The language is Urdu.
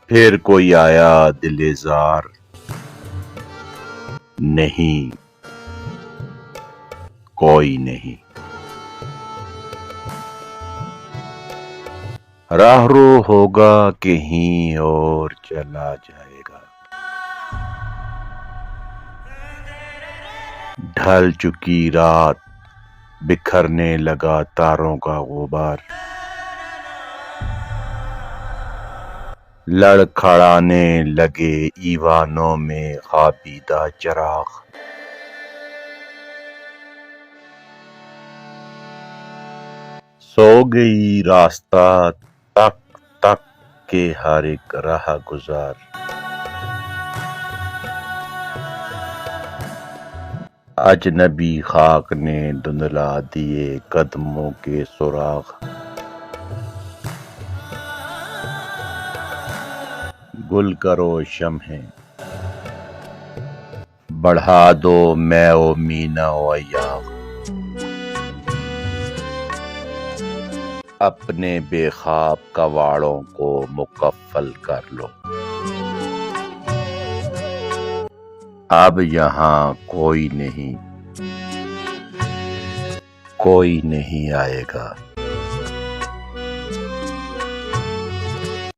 پھر کوئی آیا دل زار، نہیں کوئی نہیں۔ راہ رو ہوگا کہیں اور چلا جائے گا، ڈھل چکی رات بکھرنے لگا تاروں کا غبار، لڑکھڑانے لگے ایوانوں میں خوابیدہ چراغ، سو گئی راستہ تک تک کے ہر ایک راہ گزار، اجنبی خاک نے دھندلا دیے قدموں کے سراغ، گل کرو شمعیں بڑھا دو میں و مینا و ایاغ، اپنے بے خواب کواڑوں کو مکفل کر لو، اب یہاں کوئی نہیں آئے گا۔